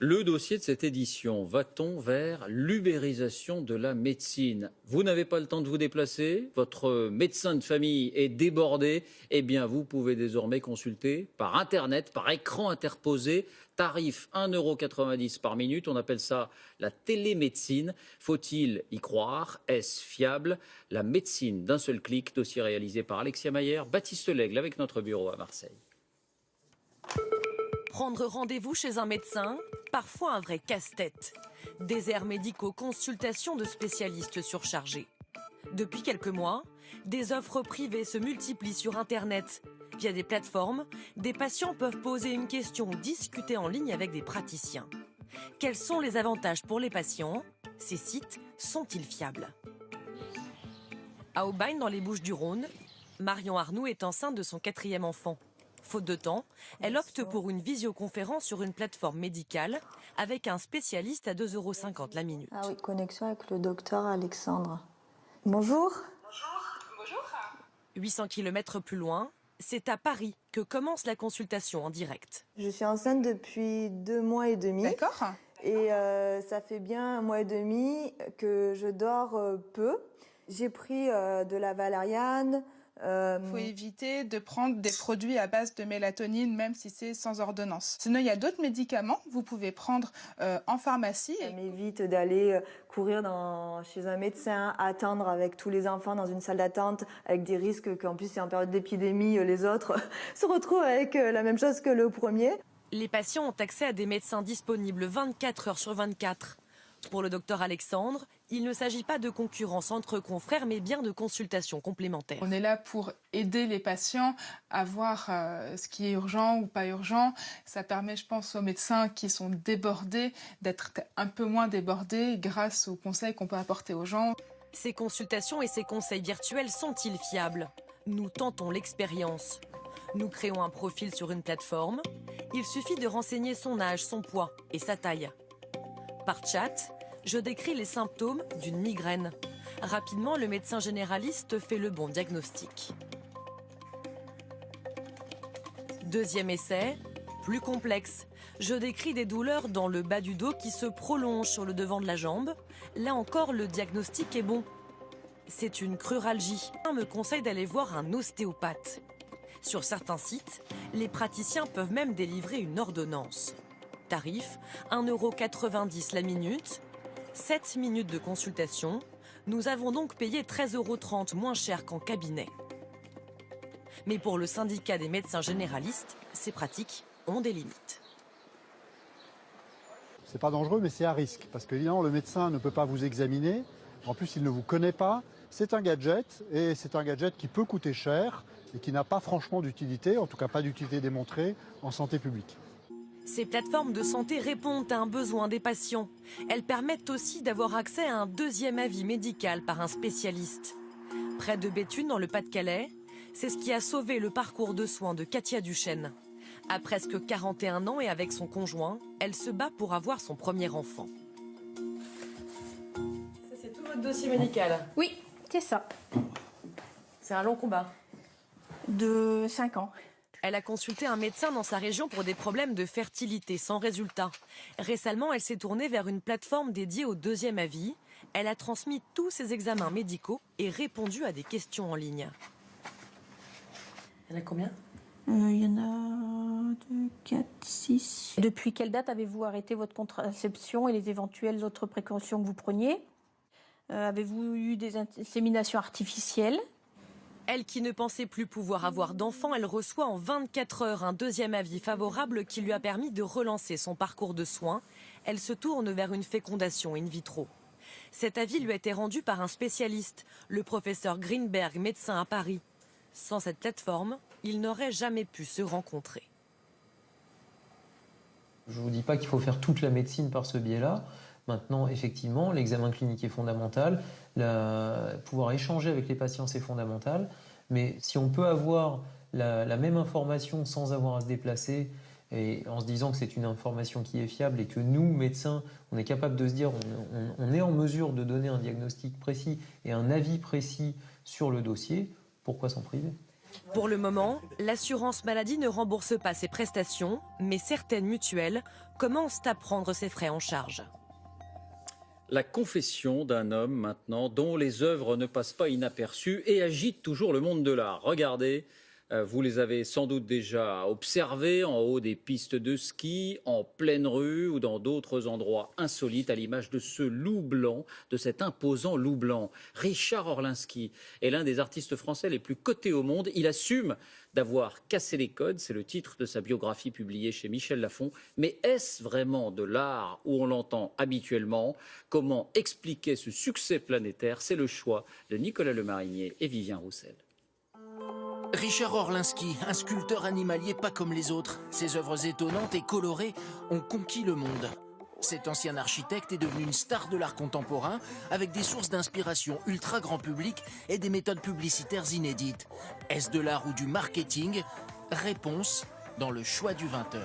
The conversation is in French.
Le dossier de cette édition, va-t-on vers l'ubérisation de la médecine? Vous n'avez pas le temps de vous déplacer, votre médecin de famille est débordé, eh bien vous pouvez désormais consulter par Internet, par écran interposé, tarif 1,90 € par minute, on appelle ça la télémédecine. Faut-il y croire? Est-ce fiable? La médecine d'un seul clic, dossier réalisé par Alexia Mayer, Baptiste Lègle avec notre bureau à Marseille. Prendre rendez-vous chez un médecin, parfois un vrai casse-tête. Déserts médicaux, consultations de spécialistes surchargés. Depuis quelques mois, des offres privées se multiplient sur Internet. Via des plateformes, des patients peuvent poser une question ou discuter en ligne avec des praticiens. Quels sont les avantages pour les patients? Ces sites sont-ils fiables? À Aubagne, dans les Bouches-du-Rhône, Marion Arnoux est enceinte de son 4e enfant. Faute de temps, elle opte pour une visioconférence sur une plateforme médicale avec un spécialiste à 2,50 € la minute. Ah oui, connexion avec le docteur Alexandre. Bonjour. Bonjour. 800 km plus loin, c'est à Paris que commence la consultation en direct. Je suis enceinte depuis 2 mois et demi. D'accord. Et ça fait bien 1 mois et demi que je dors peu. J'ai pris de la valériane. Il faut éviter de prendre des produits à base de mélatonine, même si c'est sans ordonnance. Sinon, il y a d'autres médicaments que vous pouvez prendre en pharmacie. Ça m'évite d'aller courir chez un médecin, attendre avec tous les enfants dans une salle d'attente, avec des risques qu'en plus, c'est en période d'épidémie, les autres se retrouvent avec la même chose que le premier. Les patients ont accès à des médecins disponibles 24 heures sur 24. Pour le docteur Alexandre, il ne s'agit pas de concurrence entre confrères, mais bien de consultations complémentaires. On est là pour aider les patients à voir ce qui est urgent ou pas urgent. Ça permet, je pense, aux médecins qui sont débordés d'être un peu moins débordés grâce aux conseils qu'on peut apporter aux gens. Ces consultations et ces conseils virtuels sont-ils fiables? Nous tentons l'expérience. Nous créons un profil sur une plateforme. Il suffit de renseigner son âge, son poids et sa taille. Par chat, je décris les symptômes d'une migraine. Rapidement, le médecin généraliste fait le bon diagnostic. Deuxième essai, plus complexe. Je décris des douleurs dans le bas du dos qui se prolongent sur le devant de la jambe. Là encore, le diagnostic est bon. C'est une cruralgie. On me conseille d'aller voir un ostéopathe. Sur certains sites, les praticiens peuvent même délivrer une ordonnance. Tarif 1,90 € la minute, 7 minutes de consultation. Nous avons donc payé 13,30 € moins cher qu'en cabinet. Mais pour le syndicat des médecins généralistes, ces pratiques ont des limites. C'est pas dangereux, mais c'est à risque. Parce que évidemment, le médecin ne peut pas vous examiner. En plus, il ne vous connaît pas. C'est un gadget, et c'est un gadget qui peut coûter cher et qui n'a pas franchement d'utilité, en tout cas pas d'utilité démontrée en santé publique. Ces plateformes de santé répondent à un besoin des patients. Elles permettent aussi d'avoir accès à un deuxième avis médical par un spécialiste. Près de Béthune, dans le Pas-de-Calais, c'est ce qui a sauvé le parcours de soins de Katia Duchesne. À presque 41 ans et avec son conjoint, elle se bat pour avoir son premier enfant. Ça, c'est tout votre dossier médical? Oui, c'est ça. C'est un long combat. De 5 ans. Elle a consulté un médecin dans sa région pour des problèmes de fertilité, sans résultat. Récemment, elle s'est tournée vers une plateforme dédiée au deuxième avis. Elle a transmis tous ses examens médicaux et répondu à des questions en ligne. Il y en a combien? Il y en a 2, 4, 6. Depuis quelle date avez-vous arrêté votre contraception et les éventuelles autres précautions que vous preniez? Avez-vous eu des inséminations artificielles? Elle qui ne pensait plus pouvoir avoir d'enfant, elle reçoit en 24 heures un deuxième avis favorable qui lui a permis de relancer son parcours de soins. Elle se tourne vers une fécondation in vitro. Cet avis lui a été rendu par un spécialiste, le professeur Greenberg, médecin à Paris. Sans cette plateforme, ils n'auraient jamais pu se rencontrer. Je ne vous dis pas qu'il faut faire toute la médecine par ce biais-là. Maintenant, effectivement, l'examen clinique est fondamental. Pouvoir échanger avec les patients, c'est fondamental. Mais si on peut avoir la même information sans avoir à se déplacer et en se disant que c'est une information qui est fiable et que nous, médecins, on est capable de se dire on est en mesure de donner un diagnostic précis et un avis précis sur le dossier, pourquoi s'en priver ? Pour le moment, l'assurance maladie ne rembourse pas ses prestations, mais certaines mutuelles commencent à prendre ses frais en charge. La confession d'un homme maintenant dont les œuvres ne passent pas inaperçues et agitent toujours le monde de l'art. Regardez, vous les avez sans doute déjà observés en haut des pistes de ski, en pleine rue ou dans d'autres endroits insolites, à l'image de ce loup blanc, de cet imposant loup blanc. Richard Orlinski est l'un des artistes français les plus cotés au monde. Il assume d'avoir cassé les codes, c'est le titre de sa biographie publiée chez Michel Lafon. Mais est-ce vraiment de l'art où on l'entend habituellement? Comment expliquer ce succès planétaire? C'est le choix de Nicolas Lemarinier et Vivien Roussel. Richard Orlinski, un sculpteur animalier pas comme les autres. Ses œuvres étonnantes et colorées ont conquis le monde. Cet ancien architecte est devenu une star de l'art contemporain avec des sources d'inspiration ultra grand public et des méthodes publicitaires inédites. Est-ce de l'art ou du marketing? Réponse dans le choix du 20h.